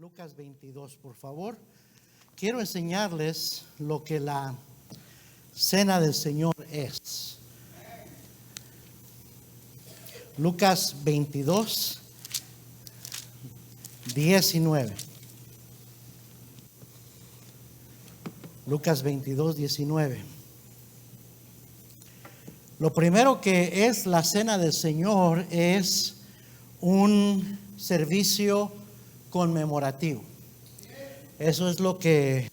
Lucas 22, por favor. Quiero enseñarles lo que la cena del Señor es. Lucas 22, 19. Lucas 22, 19. Lo primero que es la cena del Señor es un servicio conmemorativo. Eso es lo que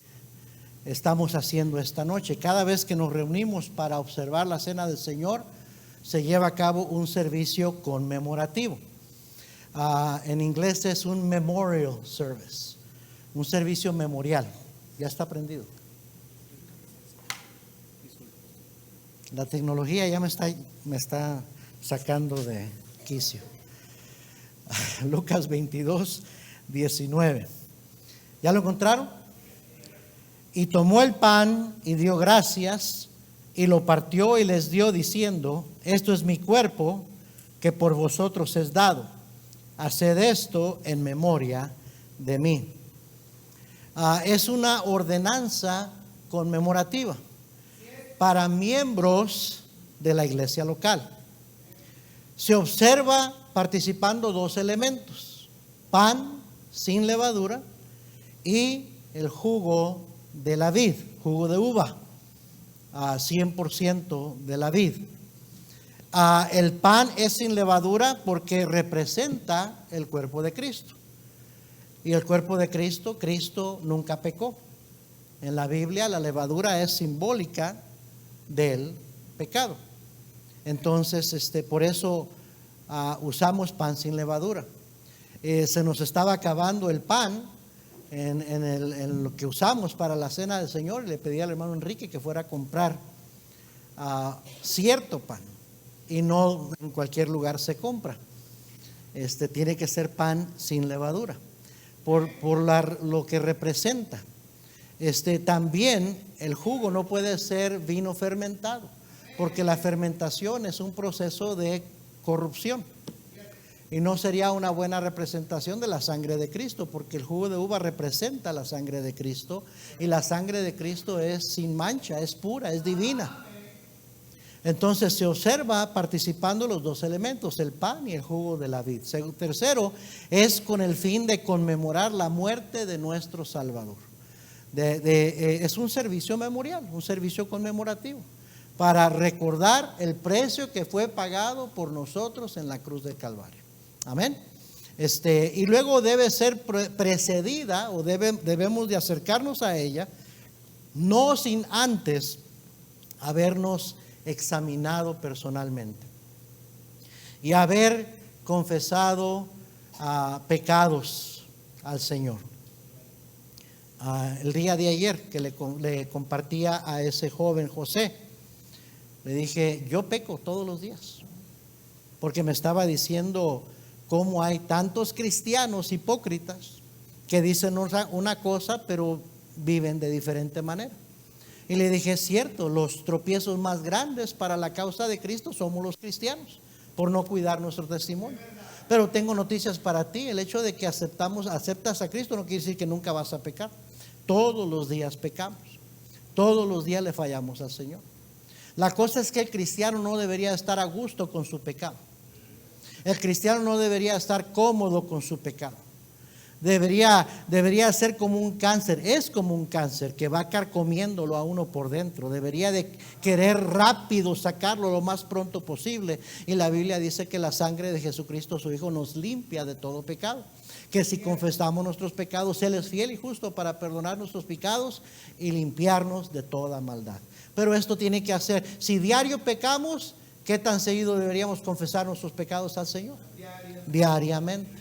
estamos haciendo esta noche. Cada vez que nos reunimos para observar la cena del Señor, se lleva a cabo un servicio conmemorativo. En inglés es un memorial service, un servicio memorial. Ya está prendido. La tecnología ya me está sacando de quicio. Lucas 22, 19. ¿Ya lo encontraron? Y tomó el pan y dio gracias y lo partió y les dio diciendo: esto es mi cuerpo que por vosotros es dado. Haced esto en memoria de mí. Es una ordenanza conmemorativa para miembros de la iglesia local. Se observa participando dos elementos: pan sin levadura y el jugo de la vid, jugo de uva, 100% de la vid. El pan es sin levadura porque representa el cuerpo de Cristo. Y el cuerpo de Cristo, Cristo nunca pecó. En la Biblia la levadura es simbólica del pecado. Entonces, por eso usamos pan sin levadura. Se nos estaba acabando el pan en lo que usamos para la cena del Señor. Le pedí al hermano Enrique que fuera a comprar cierto pan, y no en cualquier lugar se compra. Tiene que ser pan sin levadura por lo que representa. También el jugo no puede ser vino fermentado, porque la fermentación es un proceso de corrupción y no sería una buena representación de la sangre de Cristo, porque el jugo de uva representa la sangre de Cristo, y la sangre de Cristo es sin mancha, es pura, es divina. Entonces se observa participando los dos elementos, el pan y el jugo de la vid. Tercero, es con el fin de conmemorar la muerte de nuestro Salvador. Es un servicio memorial, un servicio conmemorativo, para recordar el precio que fue pagado por nosotros en la cruz del Calvario. Amén. Y luego debe ser precedida, o debemos de acercarnos a ella, no sin antes habernos examinado personalmente y haber confesado pecados al Señor. El día de ayer que le compartía a ese joven José, le dije: yo peco todos los días, porque me estaba diciendo cómo hay tantos cristianos hipócritas que dicen una cosa pero viven de diferente manera. Y le dije: es cierto, los tropiezos más grandes para la causa de Cristo somos los cristianos, por no cuidar nuestro testimonio. Pero tengo noticias para ti: el hecho de que aceptas a Cristo no quiere decir que nunca vas a pecar. Todos los días pecamos, todos los días le fallamos al Señor. La cosa es que el cristiano no debería estar a gusto con su pecado. El cristiano no debería estar cómodo con su pecado. Debería ser como un cáncer. Es como un cáncer que va carcomiéndolo a uno por dentro. Debería de querer rápido sacarlo lo más pronto posible. Y la Biblia dice que la sangre de Jesucristo, su Hijo, nos limpia de todo pecado. Que si confesamos nuestros pecados, Él es fiel y justo para perdonar nuestros pecados y limpiarnos de toda maldad. Pero esto tiene que hacer. Si diario pecamos, ¿qué tan seguido deberíamos confesar nuestros pecados al Señor? Diariamente.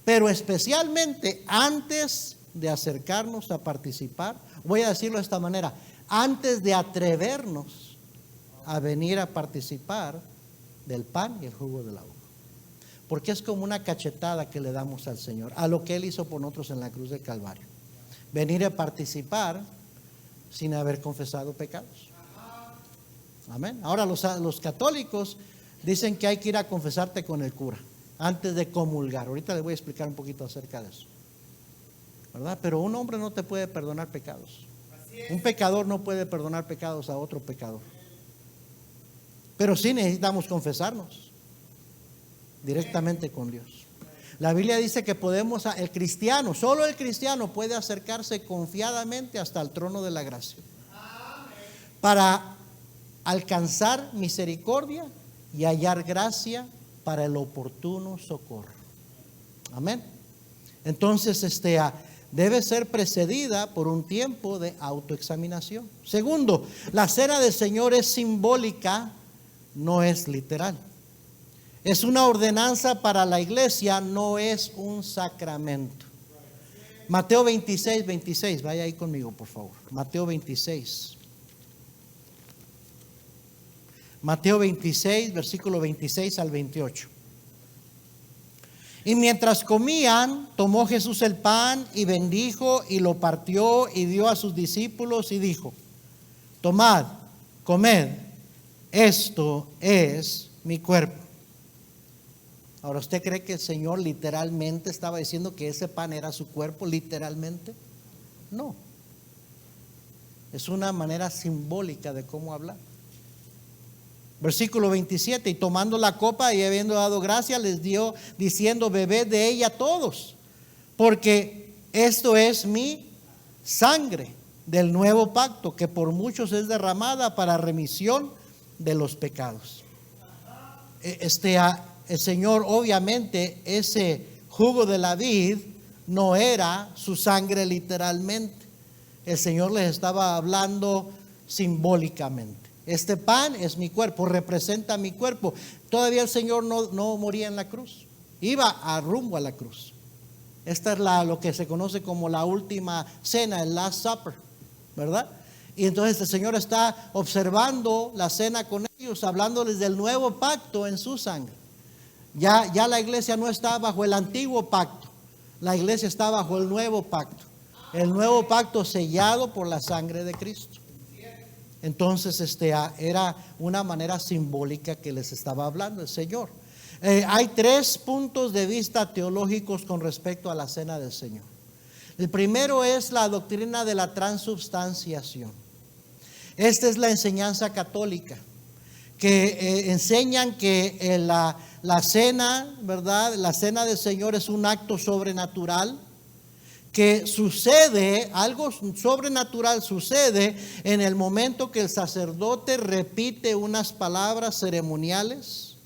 Pero especialmente antes de acercarnos a participar, voy a decirlo de esta manera: antes de atrevernos a venir a participar del pan y el jugo de la uva. Porque es como una cachetada que le damos al Señor, a lo que Él hizo por nosotros en la cruz del Calvario. Venir a participar sin haber confesado pecados. Amén. Ahora los católicos dicen que hay que ir a confesarte con el cura. antes de comulgar. Ahorita les voy a explicar un poquito acerca de eso, ¿verdad? Pero un hombre no te puede perdonar pecados. Un pecador no puede perdonar pecados a otro pecador. Pero sí necesitamos confesarnos directamente con Dios. La Biblia dice que podemos, el cristiano, solo el cristiano puede acercarse confiadamente hasta el trono de la gracia para alcanzar misericordia y hallar gracia para el oportuno socorro. Amén. Entonces, debe ser precedida por un tiempo de autoexaminación. Segundo, la cena del Señor es simbólica, no es literal. Es una ordenanza para la iglesia, no es un sacramento. Mateo 26, 26, vaya ahí conmigo, por favor. Mateo 26. Mateo 26, versículo 26 al 28. Y mientras comían, tomó Jesús el pan y bendijo y lo partió y dio a sus discípulos y dijo: tomad, comed, esto es mi cuerpo. Ahora, ¿usted cree que el Señor literalmente estaba diciendo que ese pan era su cuerpo? ¿Literalmente? No. Es una manera simbólica de cómo hablar. Versículo 27, y tomando la copa y habiendo dado gracia, les dio diciendo: bebed de ella todos, porque esto es mi sangre del nuevo pacto, que por muchos es derramada para remisión de los pecados. El Señor, obviamente, ese jugo de la vid no era su sangre literalmente. El Señor les estaba hablando simbólicamente. Este pan es mi cuerpo, representa mi cuerpo. Todavía el Señor no moría en la cruz, iba a rumbo a la cruz. Esta es lo que se conoce como la última cena, el Last Supper, ¿verdad? Y entonces el Señor está observando la cena con ellos, hablándoles del nuevo pacto en su sangre. Ya la iglesia no está bajo el antiguo pacto, la iglesia está bajo el nuevo pacto. El nuevo pacto sellado por la sangre de Cristo. Entonces era una manera simbólica que les estaba hablando el Señor. Hay 3 puntos de vista teológicos con respecto a la cena del Señor. El primero es la doctrina de la transubstanciación. Esta es la enseñanza católica, que enseñan que la cena, ¿verdad? La cena del Señor es un acto sobrenatural, que sucede, algo sobrenatural sucede en el momento que el sacerdote repite unas palabras ceremoniales.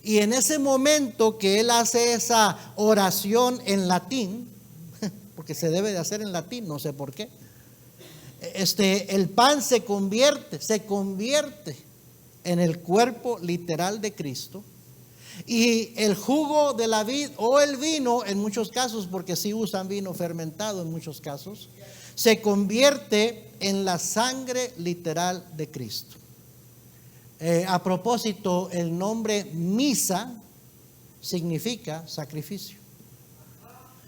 Y en ese momento que él hace esa oración en latín, porque se debe de hacer en latín, no sé por qué, el pan se convierte en el cuerpo literal de Cristo. Y el jugo de la vid o el vino, en muchos casos, porque sí usan vino fermentado en muchos casos, se convierte en la sangre literal de Cristo. A propósito, el nombre misa significa sacrificio.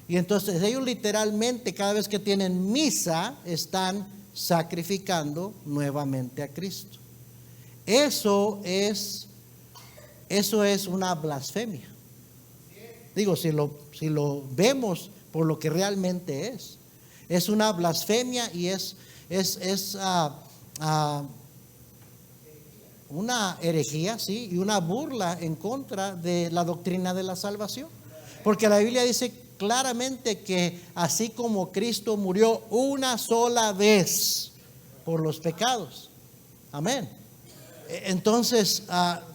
Y entonces ellos literalmente, cada vez que tienen misa, están sacrificando nuevamente a Cristo. Eso es una blasfemia. Digo, si lo vemos por lo que realmente es una blasfemia y es una herejía, sí, y una burla en contra de la doctrina de la salvación. Porque la Biblia dice claramente que así como Cristo murió una sola vez por los pecados, amén. Entonces,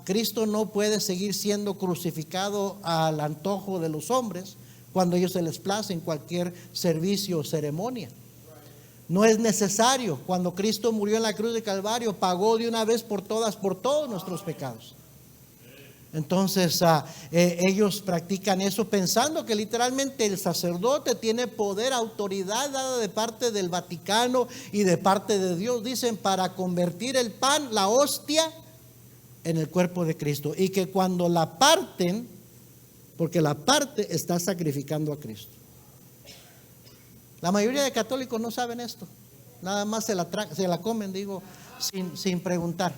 Cristo no puede seguir siendo crucificado al antojo de los hombres cuando ellos se les place en cualquier servicio o ceremonia. No es necesario. Cuando Cristo murió en la cruz de Calvario, pagó de una vez por todas por todos nuestros pecados. Entonces, ellos practican eso pensando que literalmente el sacerdote tiene poder, autoridad dada de parte del Vaticano y de parte de Dios, dicen, para convertir el pan, la hostia, en el cuerpo de Cristo. Y que cuando la parten, porque la parte está sacrificando a Cristo. La mayoría de católicos no saben esto. Nada más se la comen, digo, sin preguntar,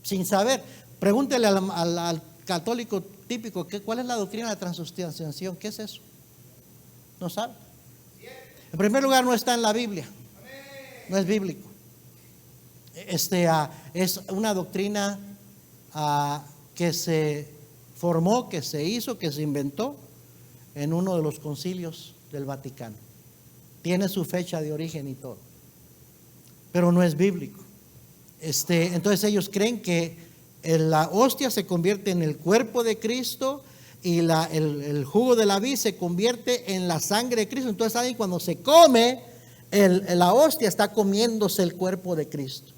sin saber. Pregúntele al católico típico, ¿cuál es la doctrina de la transustanciación? ¿Qué es eso? No sabe. En primer lugar, no está en la Biblia. No es bíblico. Es una doctrina que se formó, que se hizo, que se inventó en uno de los concilios del Vaticano. Tiene su fecha de origen y todo, pero no es bíblico. Entonces ellos creen que la hostia se convierte en el cuerpo de Cristo y el jugo de la vid se convierte en la sangre de Cristo. Entonces alguien cuando se come la hostia está comiéndose el cuerpo de Cristo.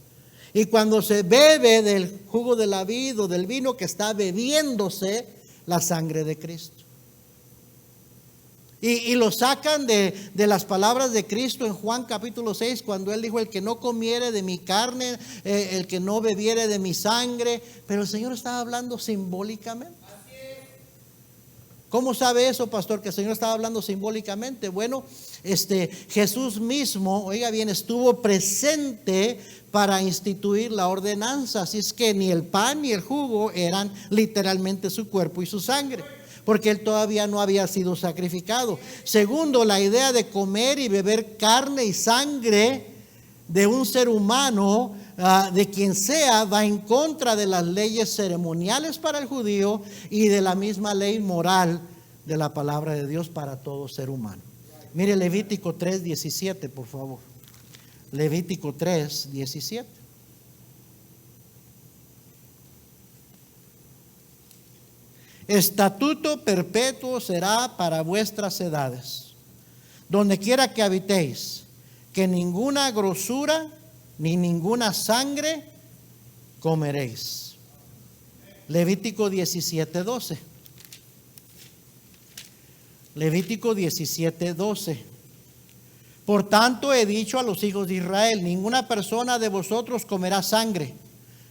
Y cuando se bebe del jugo de la vid o del vino, que está bebiéndose la sangre de Cristo. Y lo sacan de las palabras de Cristo en Juan capítulo 6, cuando Él dijo: el que no comiere de mi carne, el que no bebiere de mi sangre. Pero el Señor estaba hablando simbólicamente. ¿Cómo sabe eso, pastor, que el Señor estaba hablando simbólicamente? Bueno, Jesús mismo, oiga bien, estuvo presente para instituir la ordenanza. Así es que ni el pan ni el jugo eran literalmente su cuerpo y su sangre, porque Él todavía no había sido sacrificado. Segundo, la idea de comer y beber carne y sangre de un ser humano, de quien sea, va en contra de las leyes ceremoniales para el judío y de la misma ley moral de la palabra de Dios para todo ser humano. Mire Levítico 3:17, por favor. Levítico 3:17. Estatuto perpetuo será para vuestras edades, donde quiera que habitéis, que ninguna grosura ni ninguna sangre comeréis. Levítico 17:12. Levítico 17:12. Por tanto he dicho a los hijos de Israel: ninguna persona de vosotros comerá sangre,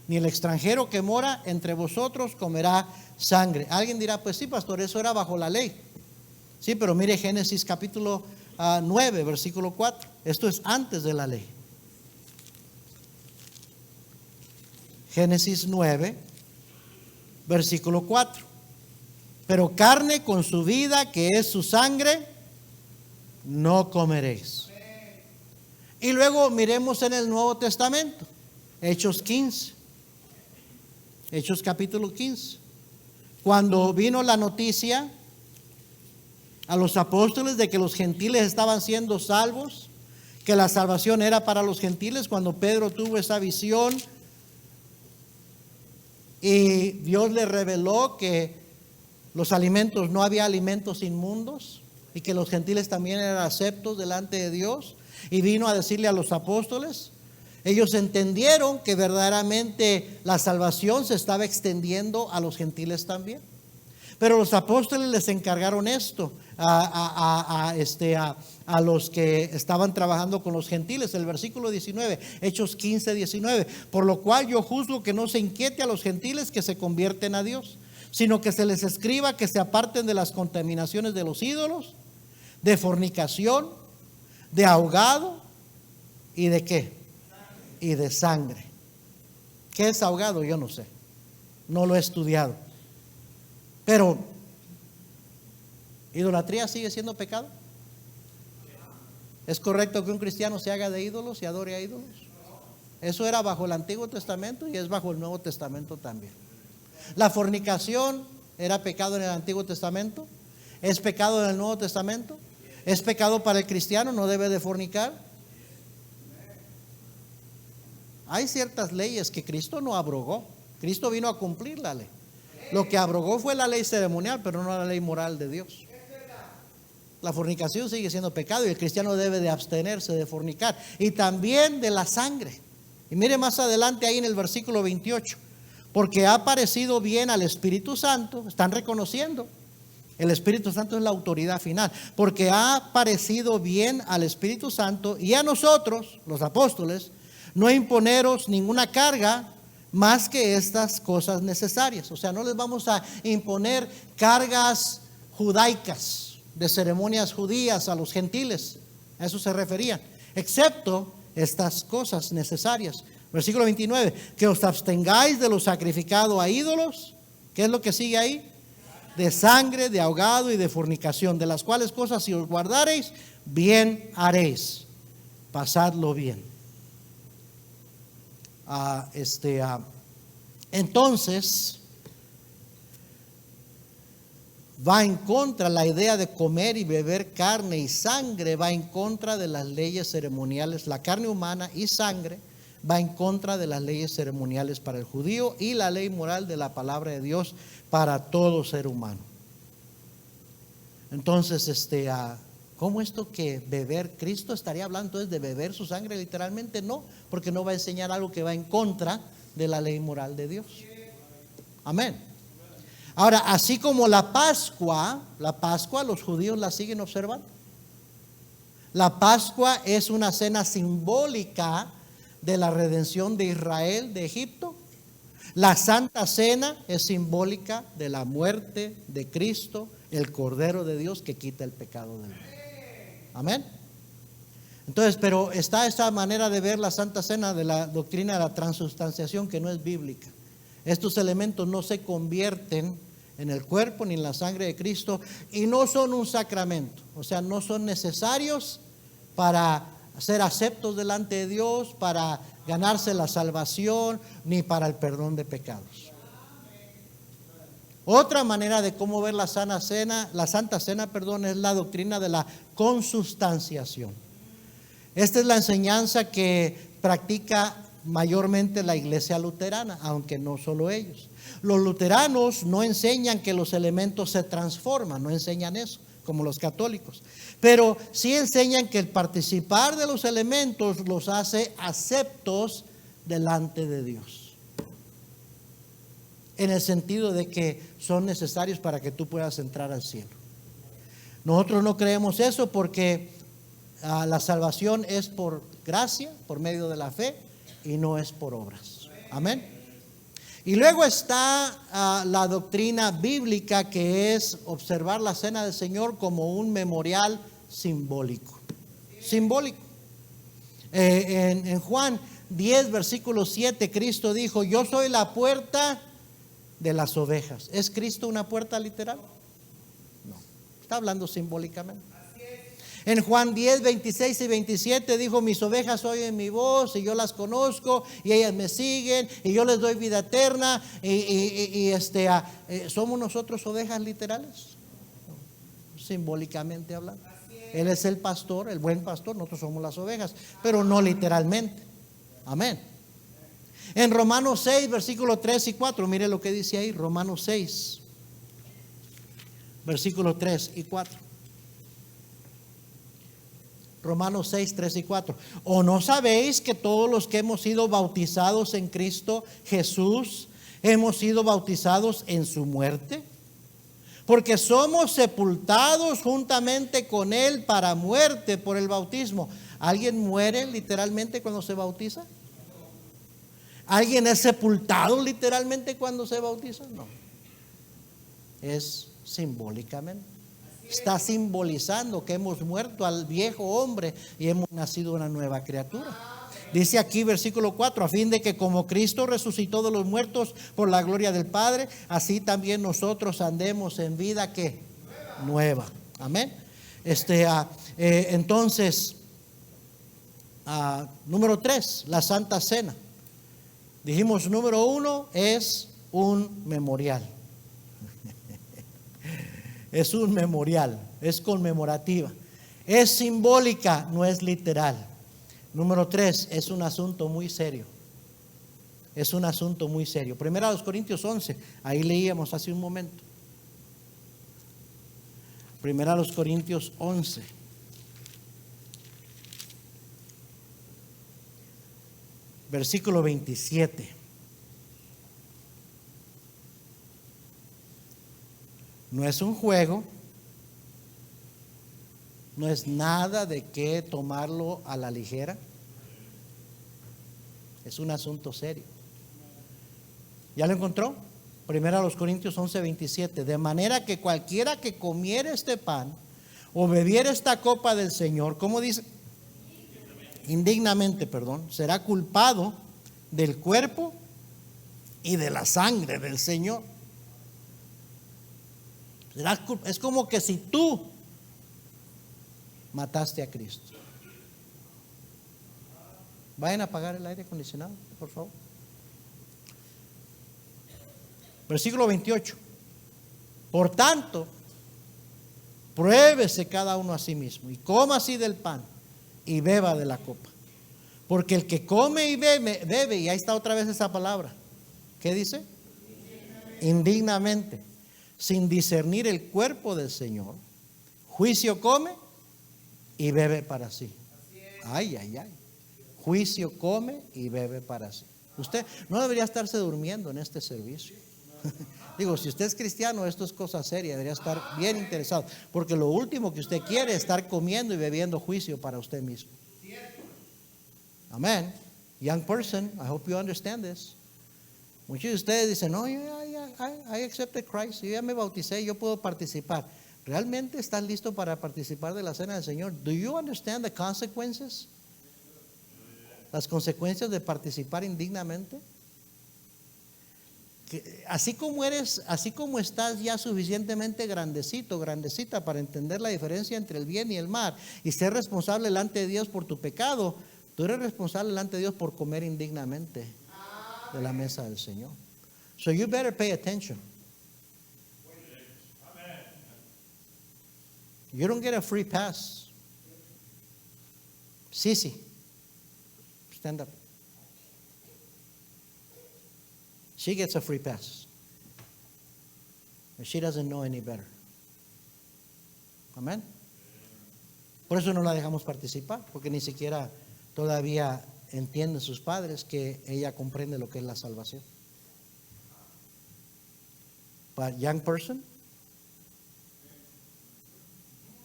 ni el extranjero que mora entre vosotros comerá sangre. Alguien dirá: pues sí, pastor, eso era bajo la ley. Sí, pero mire Génesis capítulo 9, versículo 4. Esto es antes de la ley. Génesis 9, versículo 4. Pero carne con su vida, que es su sangre, no comeréis. Y luego miremos en el Nuevo Testamento, Hechos 15. Hechos capítulo 15. Cuando vino la noticia a los apóstoles de que los gentiles estaban siendo salvos, que la salvación era para los gentiles, cuando Pedro tuvo esa visión y Dios le reveló que los alimentos, no había alimentos inmundos y que los gentiles también eran aceptos delante de Dios, y vino a decirle a los apóstoles, ellos entendieron que verdaderamente la salvación se estaba extendiendo a los gentiles también. Pero los apóstoles les encargaron esto a los que estaban trabajando con los gentiles. El versículo 19, Hechos 15:19. Por lo cual yo juzgo que no se inquiete a los gentiles que se convierten a Dios, sino que se les escriba que se aparten de las contaminaciones de los ídolos, de fornicación, de ahogado y de ¿qué? Y de sangre. ¿Qué es ahogado? Yo no sé, no lo he estudiado. Pero ¿idolatría sigue siendo pecado? ¿Es correcto que un cristiano se haga de ídolos y adore a ídolos? Eso era bajo el Antiguo Testamento y es bajo el Nuevo Testamento también. ¿La fornicación era pecado en el Antiguo Testamento? ¿Es pecado en el Nuevo Testamento? ¿Es pecado para el cristiano? ¿No debe de fornicar? Hay ciertas leyes que Cristo no abrogó. Cristo vino a cumplir la ley. Lo que abrogó fue la ley ceremonial, pero no la ley moral de Dios. La fornicación sigue siendo pecado y el cristiano debe de abstenerse de fornicar. Y también de la sangre. Y mire más adelante ahí en el versículo 28. Porque ha parecido bien al Espíritu Santo, están reconociendo, el Espíritu Santo es la autoridad final. Porque ha parecido bien al Espíritu Santo y a nosotros, los apóstoles, no imponeros ninguna carga más que estas cosas necesarias. O sea, no les vamos a imponer cargas judaicas, de ceremonias judías a los gentiles. A eso se referían. Excepto estas cosas necesarias. Versículo 29. Que os abstengáis de lo sacrificado a ídolos ¿Qué es lo que sigue ahí? De sangre, de ahogado y de fornicación, de las cuales cosas si os guardareis, bien haréis. Pasadlo bien. Entonces va en contra la idea de comer y beber carne y sangre, va en contra de las leyes ceremoniales. La carne humana y sangre va en contra de las leyes ceremoniales para el judío y la ley moral de la palabra de Dios para todo ser humano. Entonces, ¿cómo esto que beber? ¿Cristo estaría hablando entonces de beber su sangre? Literalmente no, porque no va a enseñar algo que va en contra de la ley moral de Dios. Amén. Ahora, así como la Pascua los judíos la siguen observando. La Pascua es una cena simbólica de la redención de Israel de Egipto. La Santa Cena es simbólica de la muerte de Cristo, el Cordero de Dios que quita el pecado del mundo. Amén. Entonces, pero está esta manera de ver la Santa Cena de la doctrina de la transubstanciación que no es bíblica. Estos elementos no se convierten en el cuerpo ni en la sangre de Cristo y no son un sacramento, o sea, no son necesarios para ser aceptos delante de Dios, para ganarse la salvación, ni para el perdón de pecados. Otra manera de cómo ver la Santa Cena, es la doctrina de la consubstanciación. Esta es la enseñanza que practica mayormente la iglesia luterana, aunque no solo ellos. Los luteranos no enseñan que los elementos se transforman, no enseñan eso, como los católicos. Pero sí enseñan que el participar de los elementos los hace aceptos delante de Dios. En el sentido de que son necesarios para que tú puedas entrar al cielo. Nosotros no creemos eso porque la salvación es por gracia, por medio de la fe, y no es por obras. Amén. Y luego está la doctrina bíblica, que es observar la cena del Señor como un memorial simbólico. Simbólico. En Juan 10, versículo 7, Cristo dijo: yo soy la puerta de las ovejas. ¿Es Cristo una puerta literal? No. Está hablando simbólicamente. En Juan 10, 26 y 27 dijo: mis ovejas oyen mi voz y yo las conozco y ellas me siguen y yo les doy vida eterna. ¿Somos nosotros ovejas literales? Simbólicamente hablando. Él es el pastor, el buen pastor, nosotros somos las ovejas, pero no literalmente. Amén. En Romanos 6, versículos 3 y 4, mire lo que dice ahí, Romanos 6, versículos 3 y 4. Romanos 6, 3 y 4. ¿O no sabéis que todos los que hemos sido bautizados en Cristo Jesús, hemos sido bautizados en su muerte? Porque somos sepultados juntamente con Él para muerte por el bautismo. ¿Alguien muere literalmente cuando se bautiza? ¿Alguien es sepultado literalmente cuando se bautiza? No. Es simbólicamente. Está simbolizando que hemos muerto al viejo hombre y hemos nacido una nueva criatura. Dice aquí versículo 4: a fin de que como Cristo resucitó de los muertos por la gloria del Padre, así también nosotros andemos en vida ¿qué? Nueva. Amén. Entonces, número 3, la Santa Cena. Dijimos, número 1 es un memorial. Es un memorial, es conmemorativa, es simbólica, no es literal. Número 3, es un asunto muy serio. Es un asunto muy serio. Primero a los Corintios 11, ahí leíamos hace un momento. Primero a los Corintios 11. Versículo 27. No es un juego, no es nada de que tomarlo a la ligera. Es un asunto serio. ¿Ya lo encontró? Primero a los Corintios 11, 27. De manera que cualquiera que comiere este pan o bebiere esta copa del Señor, ¿cómo dice? Indignamente, será culpado del cuerpo y de la sangre del Señor. Es como que si tú mataste a Cristo. Vayan a apagar el aire acondicionado, por favor. Versículo 28. Por tanto, pruébese cada uno a sí mismo y coma así del pan y beba de la copa. Porque el que come y bebe, y ahí está otra vez esa palabra. ¿Qué dice? Indignamente, sin discernir el cuerpo del Señor, juicio come y bebe para sí. Ay, ay, ay. Juicio come y bebe para sí. Usted no debería estarse durmiendo en este servicio. Digo, si usted es cristiano, esto es cosa seria, debería estar bien interesado, porque lo último que usted quiere es estar comiendo y bebiendo juicio para usted mismo. Amén. Young person, I hope you understand this. Muchos de ustedes dicen, no, I accepted Christ, yo ya me bauticé, yo puedo participar. ¿Realmente estás listo para participar de la cena del Señor? Do you understand the consequences? Las consecuencias de participar indignamente. Así como estás ya suficientemente grandecito, grandecita para entender la diferencia entre el bien y el mal y ser responsable delante de Dios por tu pecado, tú eres responsable delante de Dios por comer indignamente de la mesa del Señor. So you better pay attention. You don't get a free pass. Sí. Stand up. She gets a free pass. And she doesn't know any better. Amén. Por eso no la dejamos participar, porque ni siquiera todavía entienden sus padres que ella comprende lo que es la salvación. But young person,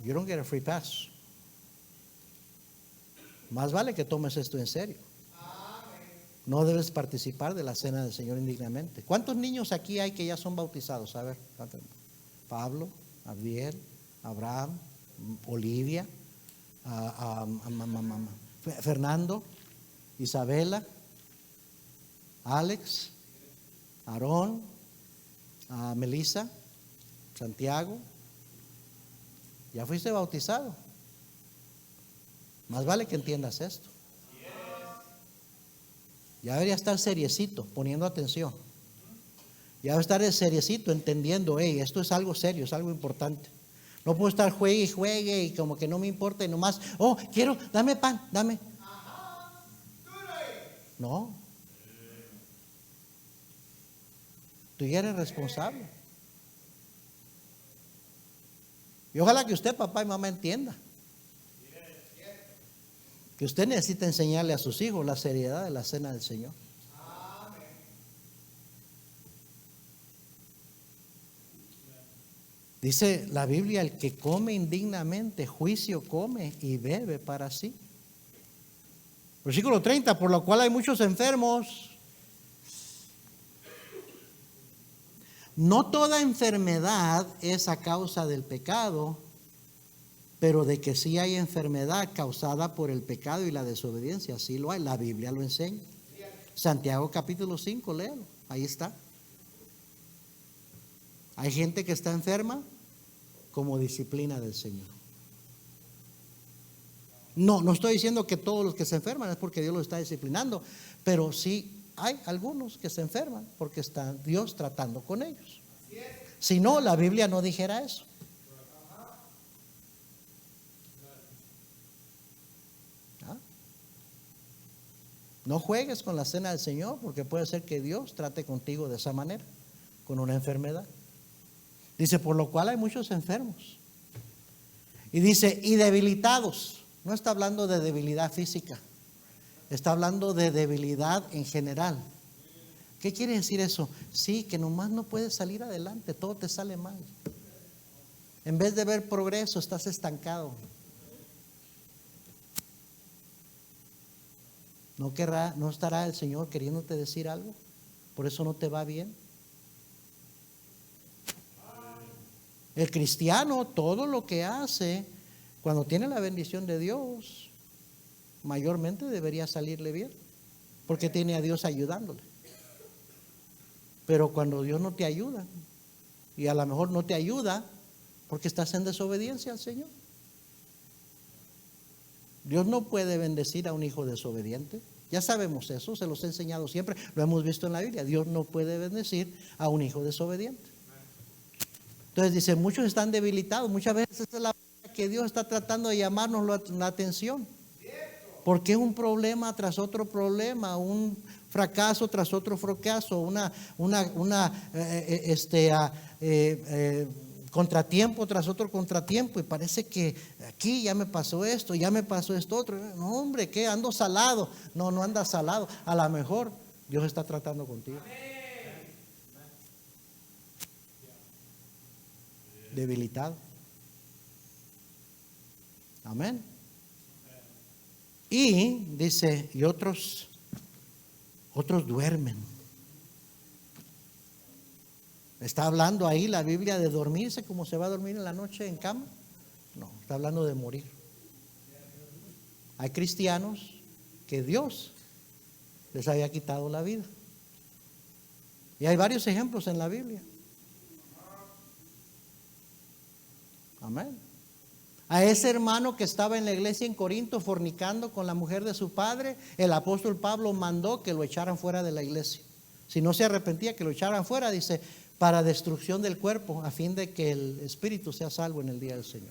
you don't get a free pass. Más vale que tomes esto en serio. No debes participar de la cena del Señor indignamente. ¿Cuántos niños aquí hay que ya son bautizados? A ver, Pablo, Abdiel, Abraham, Olivia, Fernando, Isabela, Alex, Aarón, Melissa, Santiago. Ya fuiste bautizado. Más vale que entiendas esto. Ya debería estar seriecito, poniendo atención. Ya debe estar seriecito, entendiendo, esto es algo serio, es algo importante. No puedo estar juegue y como que no me importa y nomás, quiero, dame pan, dame. No. Tú ya eres responsable. Y ojalá que usted, papá y mamá, entienda que usted necesita enseñarle a sus hijos la seriedad de la cena del Señor. Dice la Biblia, el que come indignamente, juicio come y bebe para sí. Versículo 30, por lo cual hay muchos enfermos. No toda enfermedad es a causa del pecado, pero de que sí hay enfermedad causada por el pecado y la desobediencia, sí lo hay, la Biblia lo enseña. Santiago capítulo 5, léelo, ahí está. Hay gente que está enferma como disciplina del Señor. No estoy diciendo que todos los que se enferman es porque Dios los está disciplinando, pero sí hay algunos que se enferman porque está Dios tratando con ellos. Si no, la Biblia no dijera eso. No juegues con la cena del Señor, porque puede ser que Dios trate contigo de esa manera, con una enfermedad. Dice, por lo cual hay muchos enfermos. Y dice, y debilitados. No está hablando de debilidad física, está hablando de debilidad en general. ¿Qué quiere decir eso? Sí, que nomás no puedes salir adelante, todo te sale mal. En vez de ver progreso, estás estancado. ¿No estará el Señor queriéndote decir algo? Por eso no te va bien. El cristiano, todo lo que hace, cuando tiene la bendición de Dios, mayormente debería salirle bien, porque tiene a Dios ayudándole. Pero cuando Dios no te ayuda, y a lo mejor no te ayuda porque estás en desobediencia al Señor. Dios no puede bendecir a un hijo desobediente. Ya sabemos eso, se los he enseñado siempre, lo hemos visto en la Biblia. Dios no puede bendecir a un hijo desobediente. Entonces dice, muchos están debilitados. Muchas veces esa es la manera que Dios está tratando de llamarnos la atención. Porque es un problema tras otro problema, un fracaso tras otro fracaso, contratiempo tras otro contratiempo, y parece que aquí ya me pasó esto, ya me pasó esto otro. No, hombre, ¿qué? Ando salado. No, no andas salado. A lo mejor Dios está tratando contigo. Debilitado. Amén. Y dice, y otros duermen. ¿Está hablando ahí la Biblia de dormirse como se va a dormir en la noche en cama? No, está hablando de morir. Hay cristianos que Dios les había quitado la vida. Y hay varios ejemplos en la Biblia. Amén. A ese hermano que estaba en la iglesia en Corinto fornicando con la mujer de su padre, el apóstol Pablo mandó que lo echaran fuera de la iglesia. Si no se arrepentía, que lo echaran fuera, dice, para destrucción del cuerpo, a fin de que el espíritu sea salvo en el día del Señor.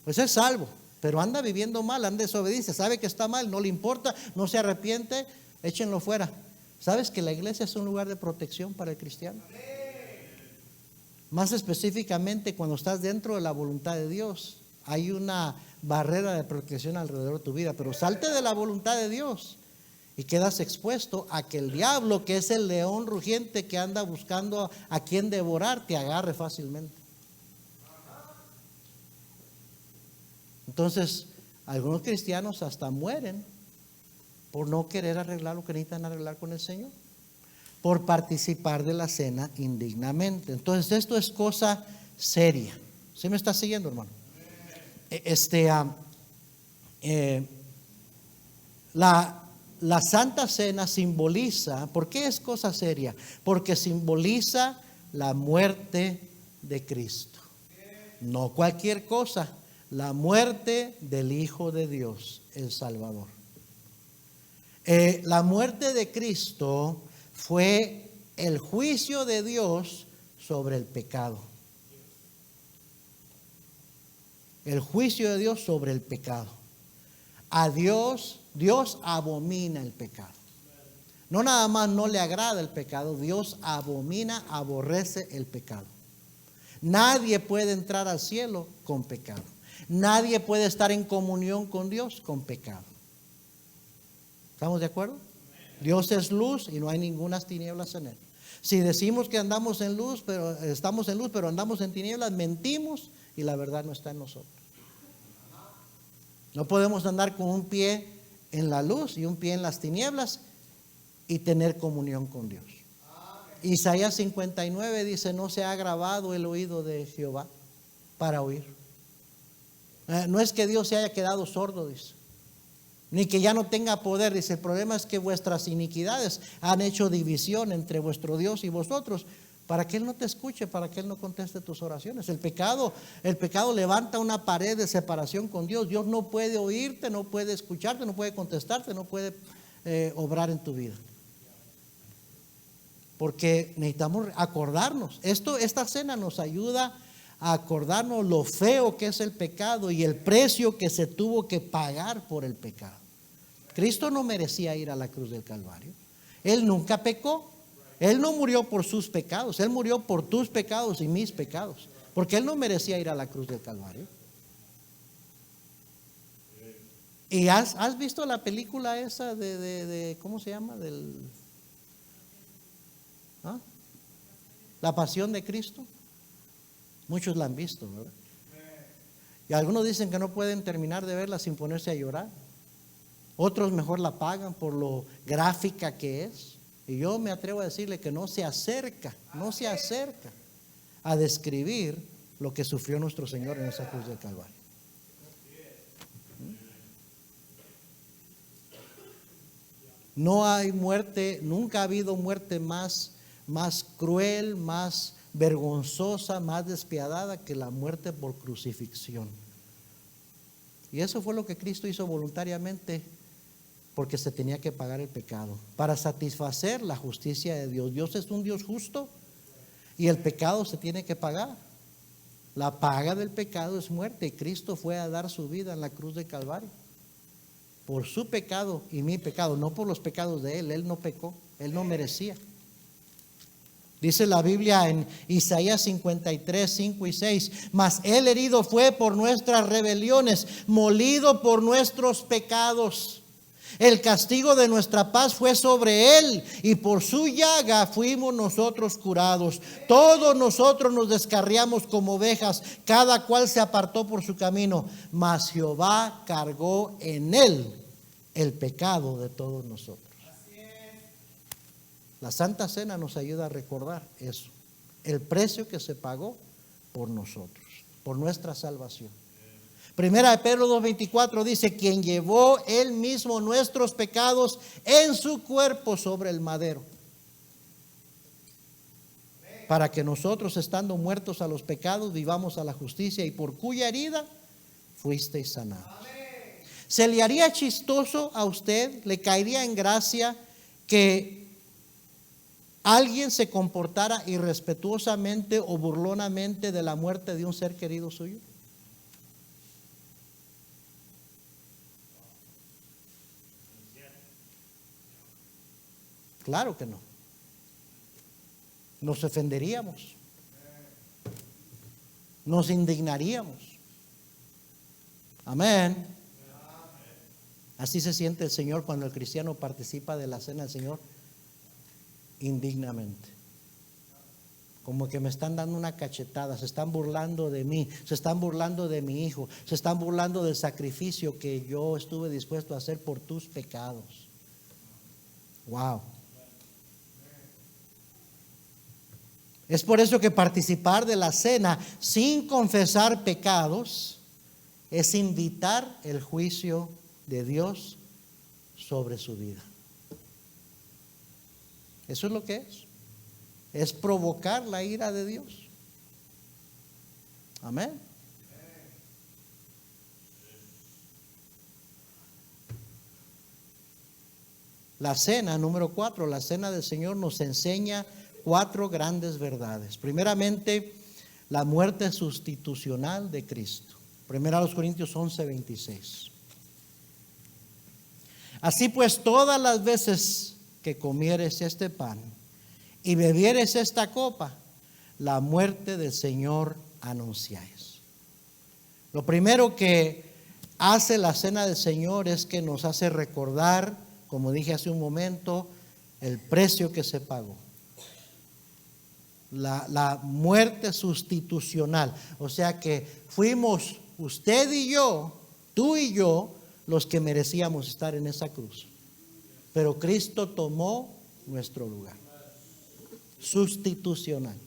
Pues es salvo, pero anda viviendo mal, anda desobediente, sabe que está mal, no le importa, no se arrepiente, échenlo fuera. ¿Sabes que la iglesia es un lugar de protección para el cristiano? Más específicamente, cuando estás dentro de la voluntad de Dios, hay una barrera de protección alrededor de tu vida. Pero salte de la voluntad de Dios y quedas expuesto a que el diablo, que es el león rugiente que anda buscando a quien devorar, te agarre fácilmente. Entonces, algunos cristianos hasta mueren por no querer arreglar lo que necesitan arreglar con el Señor, por participar de la cena indignamente. Entonces esto es cosa seria. ¿Sí me está siguiendo, hermano? La Santa Cena simboliza, ¿por qué es cosa seria? Porque simboliza la muerte de Cristo. No cualquier cosa, la muerte del Hijo de Dios, el Salvador. La muerte de Cristo fue el juicio de Dios sobre el pecado. El juicio de Dios sobre el pecado. A Dios abomina el pecado. No nada más no le agrada el pecado, Dios abomina, aborrece el pecado. Nadie puede entrar al cielo con pecado. Nadie puede estar en comunión con Dios con pecado. ¿Estamos de acuerdo? Dios es luz y no hay ninguna tinieblas en él. Si decimos que andamos en luz, pero estamos en luz, pero andamos en tinieblas, mentimos y la verdad no está en nosotros. No podemos andar con un pie en la luz y un pie en las tinieblas y tener comunión con Dios. Isaías 59 dice, no se ha agravado el oído de Jehová para oír. No es que Dios se haya quedado sordo, dice, ni que ya no tenga poder, dice. El problema es que vuestras iniquidades han hecho división entre vuestro Dios y vosotros, para que Él no te escuche, para que Él no conteste tus oraciones. El pecado levanta una pared de separación con Dios. Dios no puede oírte, no puede escucharte, no puede contestarte, no puede obrar en tu vida. Porque necesitamos acordarnos. Esta cena nos ayuda a acordarnos lo feo que es el pecado y el precio que se tuvo que pagar por el pecado. Cristo no merecía ir a la cruz del Calvario. Él nunca pecó. Él no murió por sus pecados. Él murió por tus pecados y mis pecados. Porque Él no merecía ir a la cruz del Calvario. ¿Y has visto la película esa de ¿cómo se llama? La Pasión de Cristo. Muchos la han visto, ¿verdad? Y algunos dicen que no pueden terminar de verla sin ponerse a llorar. Otros mejor la pagan por lo gráfica que es. Y yo me atrevo a decirle que no se acerca a describir lo que sufrió nuestro Señor en esa cruz del Calvario. No hay muerte, nunca ha habido muerte más cruel, más vergonzosa, más despiadada que la muerte por crucifixión. Y eso fue lo que Cristo hizo voluntariamente, porque se tenía que pagar el pecado, para satisfacer la justicia de Dios. Dios es un Dios justo y el pecado se tiene que pagar. La paga del pecado es muerte, y Cristo fue a dar su vida en la cruz de Calvario por su pecado y mi pecado, no por los pecados de Él. Él no pecó, Él no merecía. Dice la Biblia en Isaías 53, 5 y 6: mas Él herido fue por nuestras rebeliones, molido por nuestros pecados. El castigo de nuestra paz fue sobre Él, y por su llaga fuimos nosotros curados. Todos nosotros nos descarriamos como ovejas, cada cual se apartó por su camino, mas Jehová cargó en Él el pecado de todos nosotros. La Santa Cena nos ayuda a recordar eso, el precio que se pagó por nosotros, por nuestra salvación. Primera de Pedro 2:24 dice: quien llevó Él mismo nuestros pecados en su cuerpo sobre el madero, para que nosotros, estando muertos a los pecados, vivamos a la justicia, y por cuya herida fuisteis sanados. ¿Se le haría chistoso a usted, le caería en gracia que alguien se comportara irrespetuosamente o burlonamente de la muerte de un ser querido suyo? Claro que no. Nos ofenderíamos, nos indignaríamos. Amén. Así se siente el Señor cuando el cristiano participa de la cena del Señor indignamente. Como que me están dando una cachetada, se están burlando de mí, se están burlando de mi hijo, se están burlando del sacrificio que yo estuve dispuesto a hacer por tus pecados. Wow. Es por eso que participar de la cena sin confesar pecados es invitar el juicio de Dios sobre su vida. Eso es lo que es provocar la ira de Dios. Amén. La cena, número 4, la cena del Señor nos enseña 4 grandes verdades. Primeramente, la muerte sustitucional de Cristo. Primera a los Corintios 11:26. Así pues, todas las veces que comieres este pan y bebieres esta copa, la muerte del Señor anunciáis. Lo primero que hace la cena del Señor es que nos hace recordar, como dije hace un momento, el precio que se pagó. La muerte sustitucional. O sea que fuimos usted y yo, tú y yo, los que merecíamos estar en esa cruz. Pero Cristo tomó nuestro lugar. Sustitucional.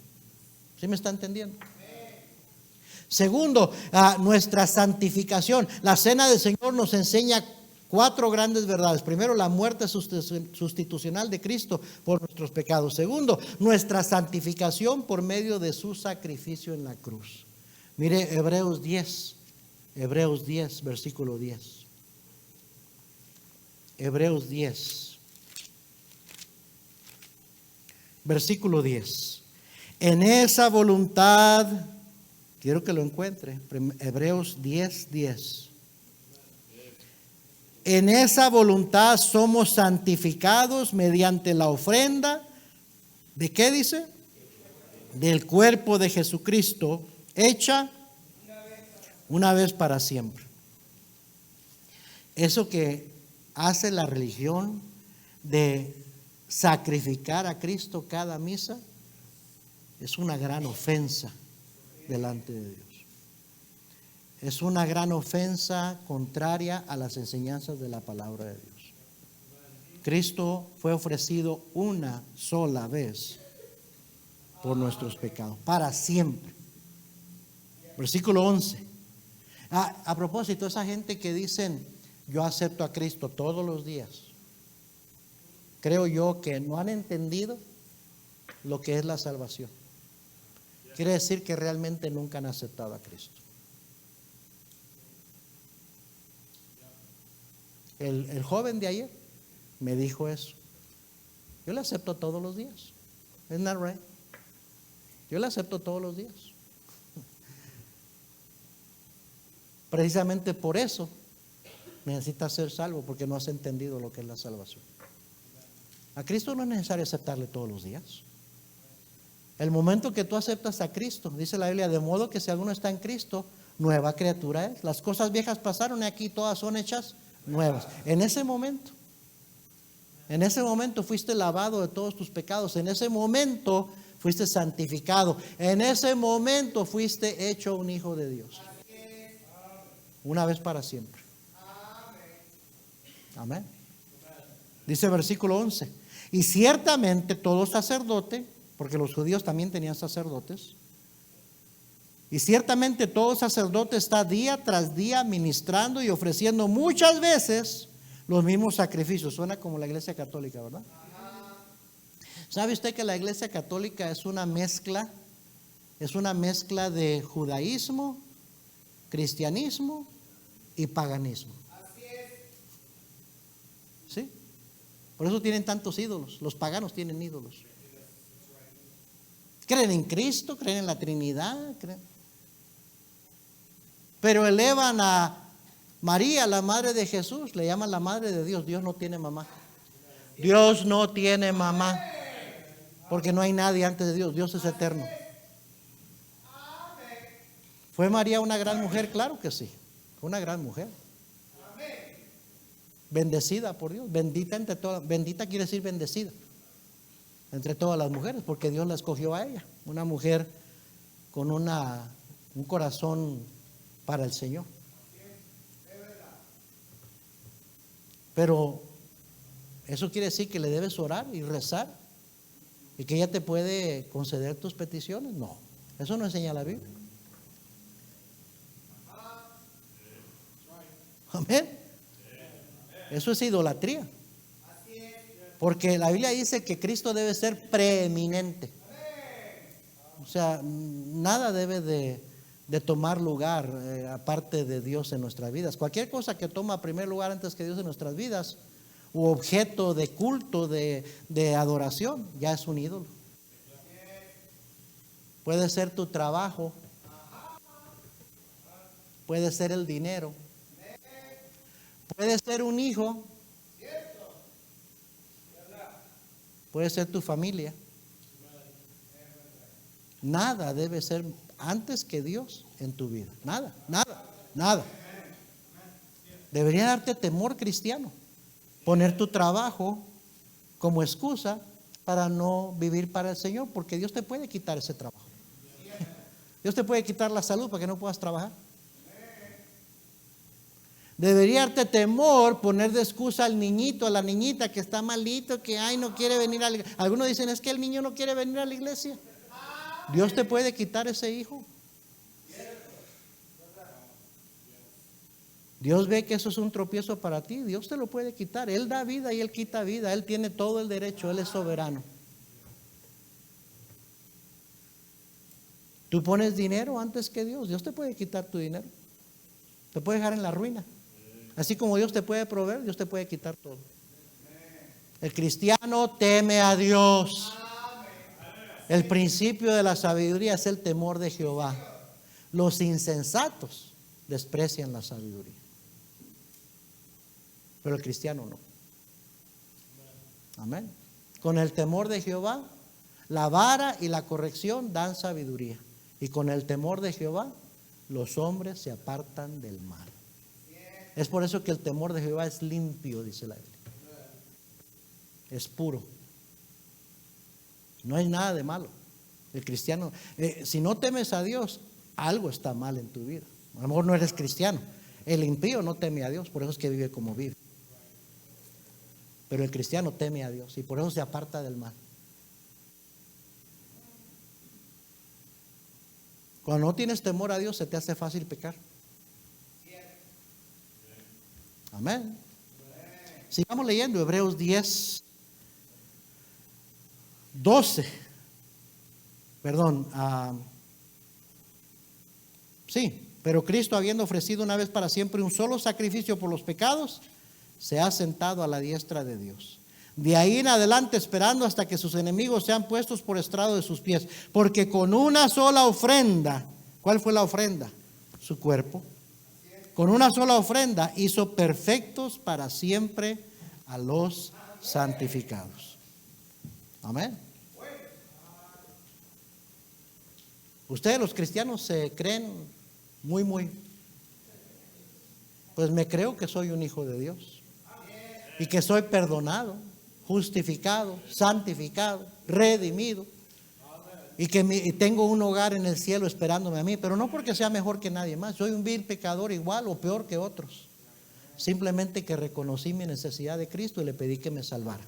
¿Sí me está entendiendo? Segundo, nuestra santificación. La cena del Señor nos enseña 4 grandes verdades. Primero, la muerte sustitucional de Cristo por nuestros pecados. Segundo, nuestra santificación por medio de su sacrificio en la cruz. Mire Hebreos 10, versículo 10. Hebreos 10, versículo 10. En esa voluntad, quiero que lo encuentre, Hebreos 10, 10. En esa voluntad somos santificados mediante la ofrenda, ¿de qué dice? Del cuerpo de Jesucristo, hecha una vez para siempre. Eso que hace la religión de sacrificar a Cristo cada misa es una gran ofensa delante de Dios. Es una gran ofensa contraria a las enseñanzas de la palabra de Dios. Cristo fue ofrecido una sola vez por nuestros pecados, para siempre. Versículo 11. A propósito, esa gente que dicen, yo acepto a Cristo todos los días, creo yo que no han entendido lo que es la salvación. quiere decir que realmente nunca han aceptado a Cristo. El joven de ayer me dijo eso. Yo le acepto todos los días. Isn't that right? Yo le acepto todos los días. Precisamente por eso necesitas ser salvo, porque no has entendido lo que es la salvación. A Cristo no es necesario aceptarle todos los días. El momento que tú aceptas a Cristo, dice la Biblia, de modo que si alguno está en Cristo, nueva criatura es. Las cosas viejas pasaron y aquí todas son hechas nuevas. En ese momento fuiste lavado de todos tus pecados. En ese momento fuiste santificado. En ese momento fuiste hecho un hijo de Dios. Una vez para siempre. Amén. Dice versículo 11. Y ciertamente todo sacerdote, porque los judíos también tenían sacerdotes, y ciertamente todo sacerdote está día tras día ministrando y ofreciendo muchas veces los mismos sacrificios. Suena como la iglesia católica, ¿verdad? ¿Sabe usted que la iglesia católica es una mezcla de judaísmo, cristianismo y paganismo? ¿Sí? Por eso tienen tantos ídolos. Los paganos tienen ídolos. Creen en Cristo, creen en la Trinidad, pero elevan a María, la madre de Jesús, le llaman la madre de Dios. Dios no tiene mamá. Dios no tiene mamá, porque no hay nadie antes de Dios. Dios es eterno. ¿Fue María una gran mujer? Claro que sí. Fue una gran mujer. Bendecida por Dios. Bendita entre todas. Bendita quiere decir bendecida entre todas las mujeres, porque Dios la escogió a ella. Una mujer con un corazón para el Señor. Pero eso quiere decir que le debes orar y rezar y que ella te puede conceder tus peticiones. No, eso no enseña la Biblia. Amén. Eso es idolatría. Porque la Biblia dice que Cristo debe ser preeminente. O sea, nada debe de tomar lugar aparte de Dios en nuestras vidas. Cualquier cosa que toma primer lugar antes que Dios en nuestras vidas, u objeto de culto, de adoración, ya es un ídolo. Puede ser tu trabajo, puede ser el dinero, puede ser un hijo, puede ser tu familia. Nada debe ser antes que Dios en tu vida. Nada, nada, nada. Debería darte temor cristiano. Poner tu trabajo como excusa para no vivir para el Señor, porque Dios te puede quitar ese trabajo. Dios te puede quitar la salud para que no puedas trabajar. Debería darte temor poner de excusa al niñito, a la niñita que está malito, que no quiere venir a la iglesia. Algunos dicen, es que el niño no quiere venir a la iglesia. Dios te puede quitar ese hijo. Dios ve que eso es un tropiezo para ti. Dios te lo puede quitar. Él da vida y Él quita vida. Él tiene todo el derecho. Él es soberano. Tú pones dinero antes que Dios. Dios te puede quitar tu dinero. Te puede dejar en la ruina. Así como Dios te puede proveer, Dios te puede quitar todo. El cristiano teme a Dios. El principio de la sabiduría es el temor de Jehová. Los insensatos desprecian la sabiduría, pero el cristiano no. Amén. Con el temor de Jehová, la vara y la corrección dan sabiduría. Y con el temor de Jehová, los hombres se apartan del mal. Es por eso que el temor de Jehová es limpio, dice la Biblia. Es puro. No hay nada de malo. El cristiano, si no temes a Dios, algo está mal en tu vida. A lo mejor no eres cristiano. El impío no teme a Dios, por eso es que vive como vive. Pero el cristiano teme a Dios y por eso se aparta del mal. Cuando no tienes temor a Dios, se te hace fácil pecar. Amén. Sigamos leyendo Hebreos 10, 12. Perdón, Sí, pero Cristo, habiendo ofrecido una vez para siempre un solo sacrificio por los pecados, se ha sentado a la diestra de Dios. De ahí en adelante esperando hasta que sus enemigos sean puestos por estrado de sus pies. Porque con una sola ofrenda, ¿cuál fue la ofrenda? Su cuerpo. Con una sola ofrenda hizo perfectos para siempre a los santificados. Amén. Ustedes los cristianos se creen muy. Pues me creo que soy un hijo de Dios. Y que soy perdonado, justificado, santificado, redimido. Y que tengo un hogar en el cielo esperándome a mí. Pero no porque sea mejor que nadie más. Soy un vil pecador igual o peor que otros. Simplemente que reconocí mi necesidad de Cristo y le pedí que me salvara.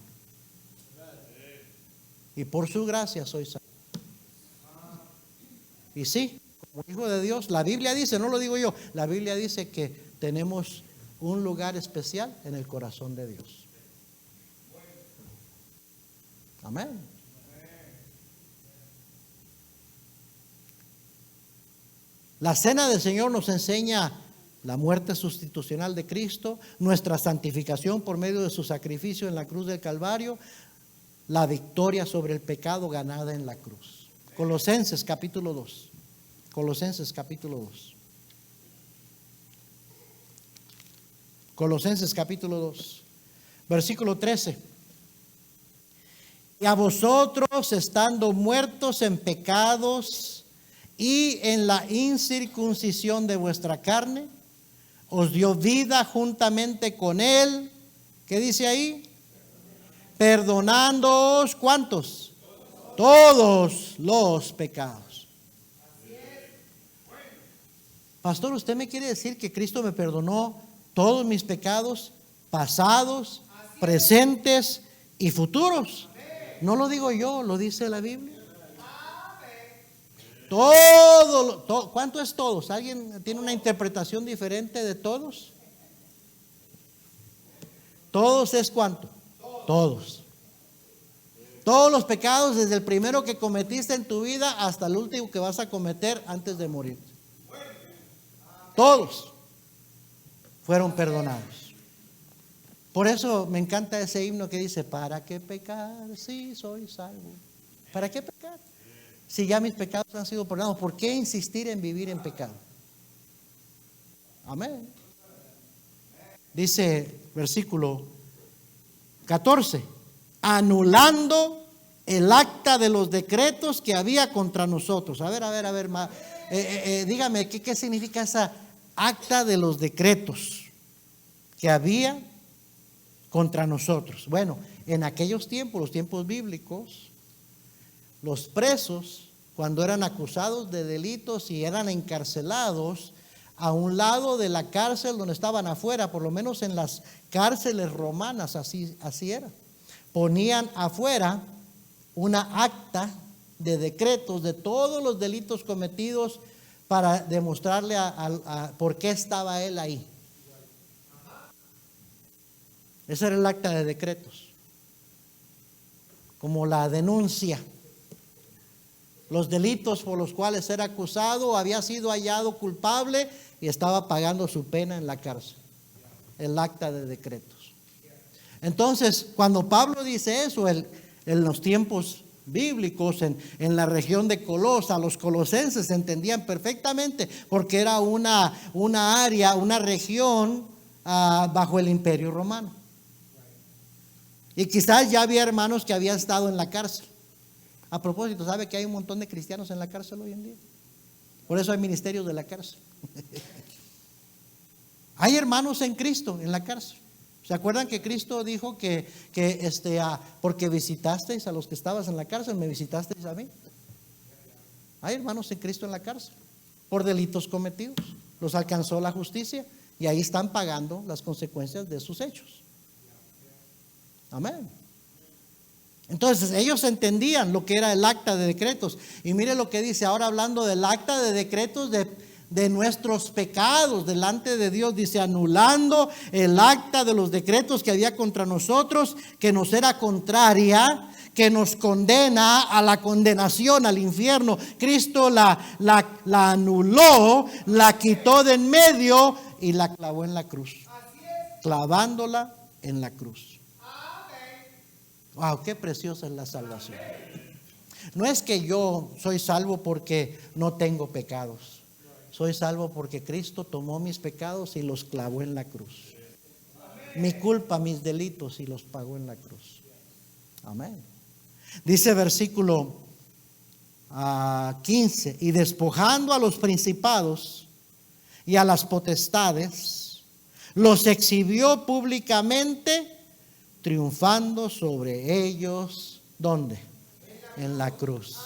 Y por su gracia soy salvo. Y sí, como hijo de Dios, la Biblia dice, no lo digo yo, la Biblia dice que tenemos un lugar especial en el corazón de Dios. Amén. La cena del Señor nos enseña la muerte sustitucional de Cristo, nuestra santificación por medio de su sacrificio en la cruz del Calvario, la victoria sobre el pecado ganada en la cruz. Colosenses capítulo 2. Colosenses capítulo 2. Colosenses capítulo 2. Versículo 13. Y a vosotros, estando muertos en pecados y en la incircuncisión de vuestra carne, os dio vida juntamente con Él. ¿Qué dice ahí? Perdonándoos, ¿cuántos? Todos los pecados. Pastor, ¿usted me quiere decir que Cristo me perdonó todos mis pecados pasados, presentes y futuros? No lo digo yo, lo dice la Biblia. Todo, ¿cuánto es todos? ¿Alguien tiene una interpretación diferente de todos? Todos es ¿cuánto? Todos. Todos los pecados, desde el primero que cometiste en tu vida hasta el último que vas a cometer antes de morir. Todos fueron perdonados. Por eso me encanta ese himno que dice: ¿para qué pecar si soy salvo? ¿Para qué pecar? Si ya mis pecados han sido perdonados, ¿por qué insistir en vivir en pecado? Amén. Dice versículo 14: anulando el acta de los decretos que había contra nosotros. A ver, dígame, ¿qué significa esa acta de los decretos que había contra nosotros? Bueno, en aquellos tiempos, los tiempos bíblicos, los presos, cuando eran acusados de delitos y eran encarcelados, a un lado de la cárcel donde estaban afuera, por lo menos en las cárceles romanas, así era, ponían afuera una acta de decretos de todos los delitos cometidos para demostrarle por qué estaba él ahí. Ese era el acta de decretos, como la denuncia. Los delitos por los cuales era acusado, había sido hallado culpable y estaba pagando su pena en la cárcel. El acta de decretos. Entonces, cuando Pablo dice eso, en los tiempos bíblicos, en la región de Colosa, los colosenses entendían perfectamente, porque era una área, una región bajo el imperio romano. Y quizás ya había hermanos que habían estado en la cárcel. A propósito, ¿sabe que hay un montón de cristianos en la cárcel hoy en día? Por eso hay ministerios de la cárcel. Hay hermanos en Cristo en la cárcel. ¿Se acuerdan que Cristo dijo que porque visitasteis a los que estabas en la cárcel, me visitasteis a mí? Hay hermanos en Cristo en la cárcel por delitos cometidos. Los alcanzó la justicia y ahí están pagando las consecuencias de sus hechos. Amén. Entonces ellos entendían lo que era el acta de decretos. Y mire lo que dice ahora, hablando del acta de decretos de nuestros pecados delante de Dios, dice, anulando el acta de los decretos que había contra nosotros, que nos era contraria, que nos condena a la condenación, al infierno. Cristo la anuló, la quitó de en medio y la clavó en la cruz, clavándola en la cruz. Wow, qué preciosa es la salvación. No es que yo soy salvo porque no tengo pecados. Soy salvo porque Cristo tomó mis pecados y los clavó en la cruz. Mi culpa, mis delitos, y los pagó en la cruz. Amén. Dice versículo 15: y despojando a los principados y a las potestades, los exhibió públicamente, triunfando sobre ellos. ¿Dónde? En la cruz.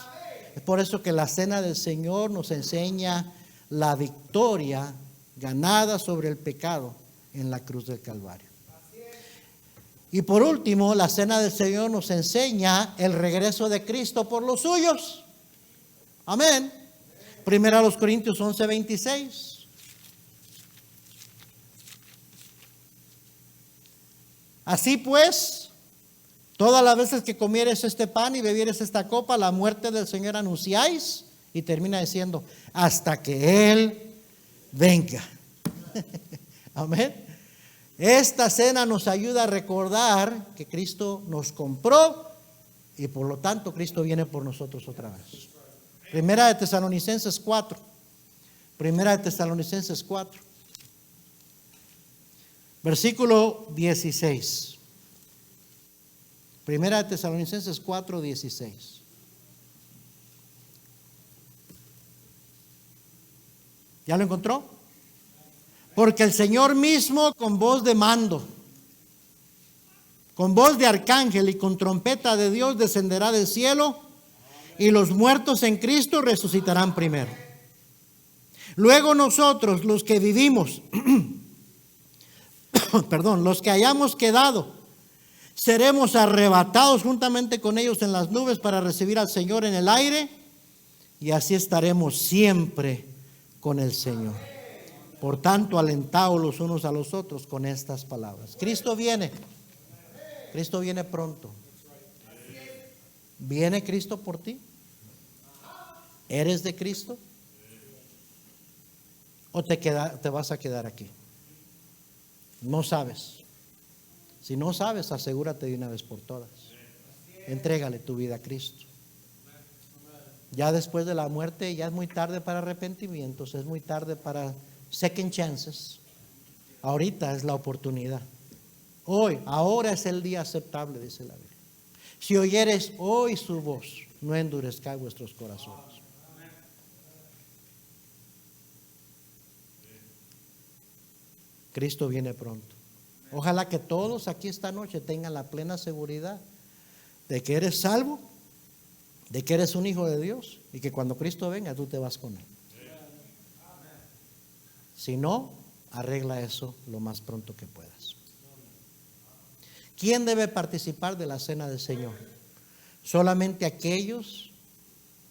Es por eso que la cena del Señor nos enseña la victoria ganada sobre el pecado en la cruz del Calvario. Y por último, la cena del Señor nos enseña el regreso de Cristo por los suyos. Amén. Primera a los Corintios 11:26. Así pues, todas las veces que comieres este pan y bebieres esta copa, la muerte del Señor anunciáis. Y termina diciendo, hasta que Él venga. Amén. Esta cena nos ayuda a recordar que Cristo nos compró y por lo tanto Cristo viene por nosotros otra vez. Primera de Tesalonicenses 4. Primera de Tesalonicenses 4. Versículo 16. Primera de Tesalonicenses 4, 16. ¿Ya lo encontró? Porque el Señor mismo, con voz de mando, con voz de arcángel y con trompeta de Dios, descenderá del cielo, y los muertos en Cristo resucitarán primero. Luego nosotros, los que vivimos, los que hayamos quedado, seremos arrebatados juntamente con ellos en las nubes para recibir al Señor en el aire, y así estaremos siempre con el Señor. Por tanto, alentaos los unos a los otros con estas palabras. Cristo viene pronto. ¿Viene Cristo por ti? ¿Eres de Cristo? ¿O te vas a quedar aquí? No sabes. Si no sabes, asegúrate de una vez por todas. Entrégale tu vida a Cristo. Ya después de la muerte, ya es muy tarde para arrepentimientos, es muy tarde para second chances. Ahorita es la oportunidad. Ahora es el día aceptable, dice la Biblia. Si oyeres hoy su voz, no endurezcáis vuestros corazones. Cristo viene pronto. Ojalá que todos aquí esta noche tengan la plena seguridad de que eres salvo, de que eres un hijo de Dios y que cuando Cristo venga tú te vas con Él. Si no, arregla eso lo más pronto que puedas. ¿Quién debe participar de la cena del Señor? Solamente aquellos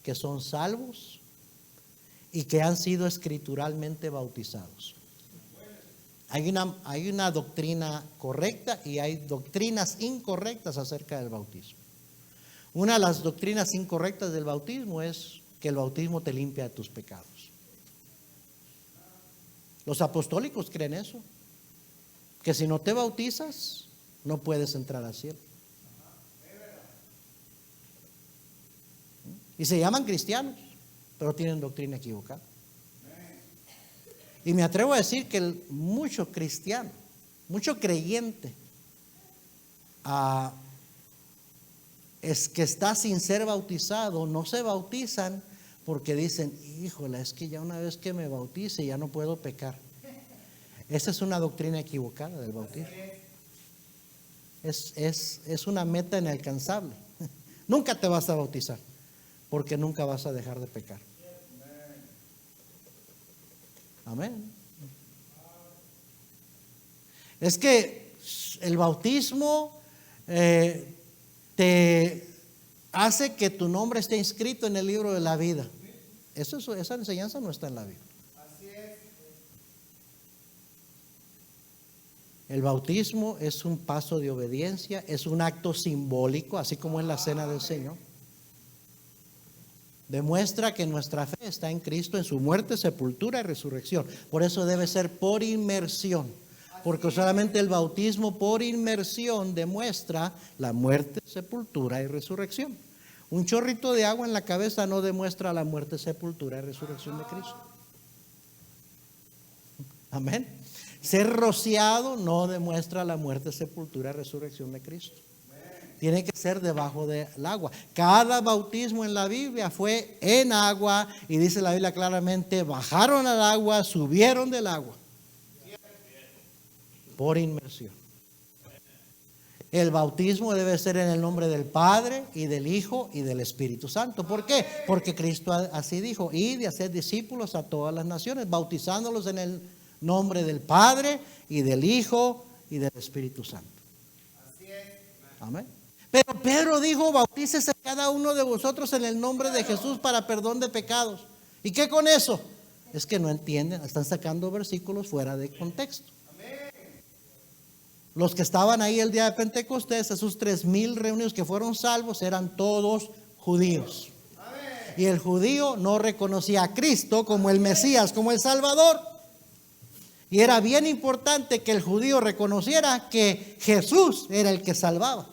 que son salvos y que han sido escrituralmente bautizados. Hay una doctrina correcta y hay doctrinas incorrectas acerca del bautismo. Una de las doctrinas incorrectas del bautismo es que el bautismo te limpia de tus pecados. Los apostólicos creen eso, que si no te bautizas no puedes entrar al cielo. Y se llaman cristianos, pero tienen doctrina equivocada. Y me atrevo a decir que mucho cristiano, mucho creyente, es que está sin ser bautizado, no se bautizan porque dicen, híjole, es que ya una vez que me bautice ya no puedo pecar. Esa es una doctrina equivocada del bautismo. Es una meta inalcanzable. Nunca te vas a bautizar porque nunca vas a dejar de pecar. Amén. Es que el bautismo te hace que tu nombre esté inscrito en el libro de la vida. Esa enseñanza no está en la Biblia. El bautismo es un paso de obediencia, es un acto simbólico, así como en la cena del Señor. Demuestra que nuestra fe está en Cristo, en su muerte, sepultura y resurrección. Por eso debe ser por inmersión, porque solamente el bautismo por inmersión demuestra la muerte, sepultura y resurrección. Un chorrito de agua en la cabeza no demuestra la muerte, sepultura y resurrección de Cristo. Amén. Ser rociado no demuestra la muerte, sepultura y resurrección de Cristo. Tiene que ser debajo del agua. Cada bautismo en la Biblia fue en agua, y dice la Biblia claramente, bajaron al agua, subieron del agua. Por inmersión. El bautismo debe ser en el nombre del Padre y del Hijo y del Espíritu Santo. ¿Por qué? Porque Cristo así dijo: id y haced discípulos a todas las naciones, bautizándolos en el nombre del Padre y del Hijo y del Espíritu Santo. Amén. Pero Pedro dijo: bautícese cada uno de vosotros en el nombre de Jesús para perdón de pecados. ¿Y qué con eso? Es que no entienden, están sacando versículos fuera de contexto. Los que estaban ahí el día de Pentecostés, esos 3,000 reunidos que fueron salvos, eran todos judíos. Y el judío no reconocía a Cristo como el Mesías, como el Salvador. Y era bien importante que el judío reconociera que Jesús era el que salvaba.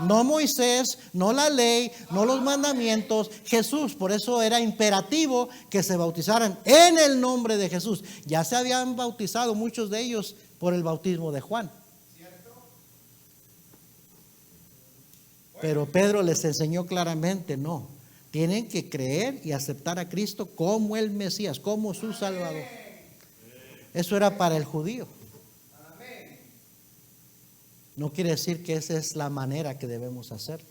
No Moisés, no la ley, no los mandamientos, Jesús. Por eso era imperativo que se bautizaran en el nombre de Jesús. Ya se habían bautizado muchos de ellos por el bautismo de Juan. Pero Pedro les enseñó claramente: no, tienen que creer y aceptar a Cristo como el Mesías, como su Salvador. Eso era para el judío. No quiere decir que esa es la manera que debemos hacer.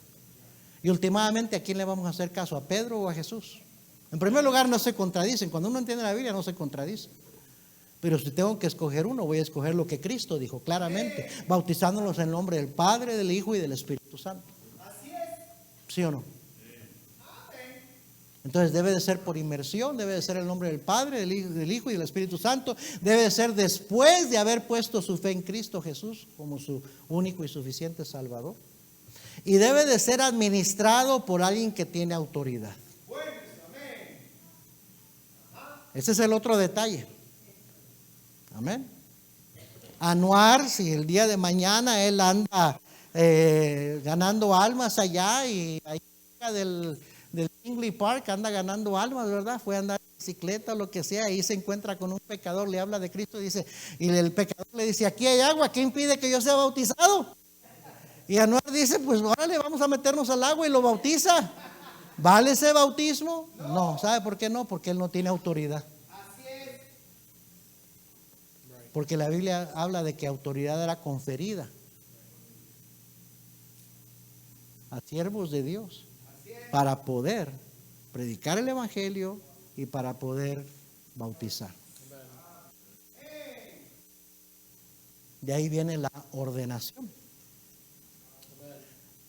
Y últimamente, ¿a quién le vamos a hacer caso? ¿A Pedro o a Jesús? En primer lugar, no se contradicen. Cuando uno entiende la Biblia, no se contradice. Pero si tengo que escoger uno, voy a escoger lo que Cristo dijo claramente: bautizándolos en el nombre del Padre, del Hijo y del Espíritu Santo. ¿Sí o no? Entonces debe de ser por inmersión, debe de ser el nombre del Padre, del Hijo y del Espíritu Santo. Debe de ser después de haber puesto su fe en Cristo Jesús como su único y suficiente Salvador. Y debe de ser administrado por alguien que tiene autoridad. Ese es el otro detalle. Amén. Anuar, si el día de mañana él anda ganando almas allá, y ahí del Tingley Park anda ganando almas, ¿verdad? Fue a andar en bicicleta o lo que sea, ahí se encuentra con un pecador, le habla de Cristo, dice, y el pecador le dice: aquí hay agua, ¿qué impide que yo sea bautizado? Y Anuar dice: pues órale, vamos a meternos al agua, y lo bautiza. ¿Vale ese bautismo? No. ¿Sabe por qué no? Porque él no tiene autoridad. Porque la Biblia habla de que autoridad era conferida a siervos de Dios para poder predicar el evangelio y para poder bautizar. De ahí viene la ordenación,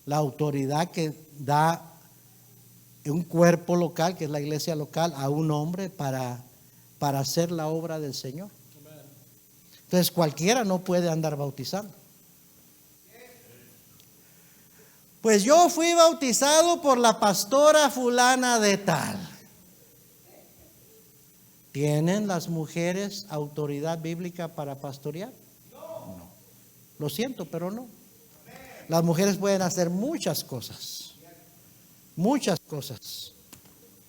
la autoridad que da un cuerpo local, que es la iglesia local, a un hombre para hacer la obra del Señor. Entonces cualquiera no puede andar bautizando. Pues yo fui bautizado por la pastora fulana de tal. ¿Tienen las mujeres autoridad bíblica para pastorear? No. Lo siento, pero no. Las mujeres pueden hacer muchas cosas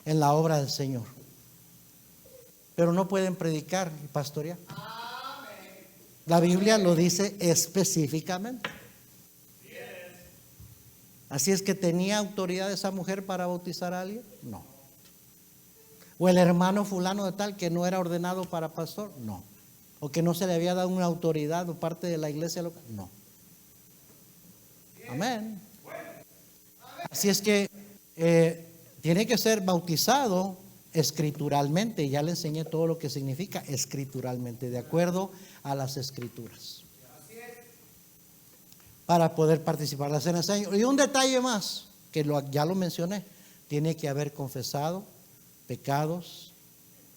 en la obra del Señor, pero no pueden predicar y pastorear. La Biblia lo dice específicamente. Así es que, ¿tenía autoridad esa mujer para bautizar a alguien? No. ¿O el hermano fulano de tal que no era ordenado para pastor? No. ¿O que no se le había dado una autoridad o parte de la iglesia local? No. Amén. Así es que tiene que ser bautizado escrituralmente. Ya le enseñé todo lo que significa escrituralmente, de acuerdo a las escrituras, para poder participar de la cena del Señor. Y un detalle más, que ya lo mencioné: tiene que haber confesado pecados,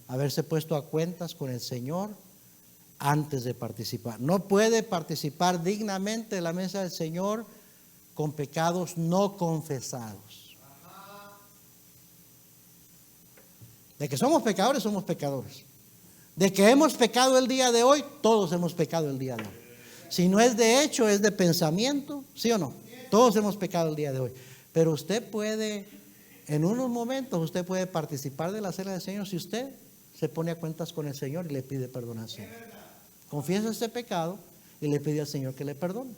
haberse puesto a cuentas con el Señor antes de participar. No puede participar dignamente de la mesa del Señor con pecados no confesados. De que somos pecadores, somos pecadores. De que hemos pecado el día de hoy, todos hemos pecado el día de hoy. Si no es de hecho, es de pensamiento, ¿sí o no? Todos hemos pecado el día de hoy. Pero usted puede, en unos momentos, usted puede participar de la cena del Señor si usted se pone a cuentas con el Señor y le pide perdón al Señor. Confiesa este pecado y le pide al Señor que le perdone.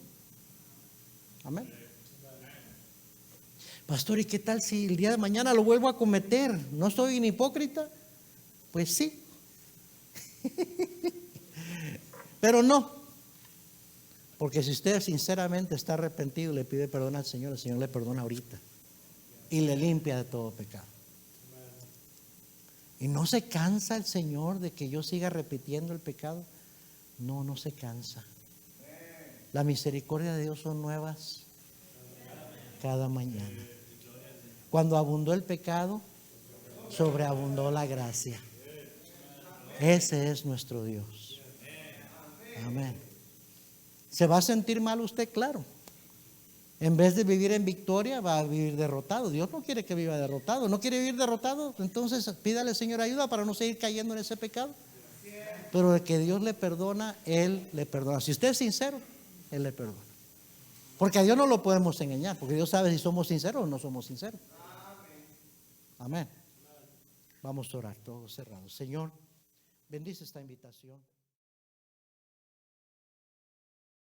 Amén. Pastor, ¿y qué tal si el día de mañana lo vuelvo a cometer? ¿No soy un hipócrita? Pues sí. Pero no. Porque si usted sinceramente está arrepentido y le pide perdón al Señor, el Señor le perdona ahorita y le limpia de todo pecado. Y no se cansa el Señor de que yo siga repitiendo el pecado. No, no se cansa. La misericordia de Dios son nuevas cada mañana. Cuando abundó el pecado, sobreabundó la gracia. Ese es nuestro Dios. Amén. ¿Se va a sentir mal usted? Claro. En vez de vivir en victoria, va a vivir derrotado. Dios no quiere que viva derrotado. ¿No quiere vivir derrotado? Entonces pídale, Señor, ayuda para no seguir cayendo en ese pecado. Pero de que Dios le perdona, Él le perdona. Si usted es sincero, Él le perdona. Porque a Dios no lo podemos engañar, porque Dios sabe si somos sinceros o no somos sinceros. Amén. Vamos a orar, todos cerrados. Señor, bendice esta invitación.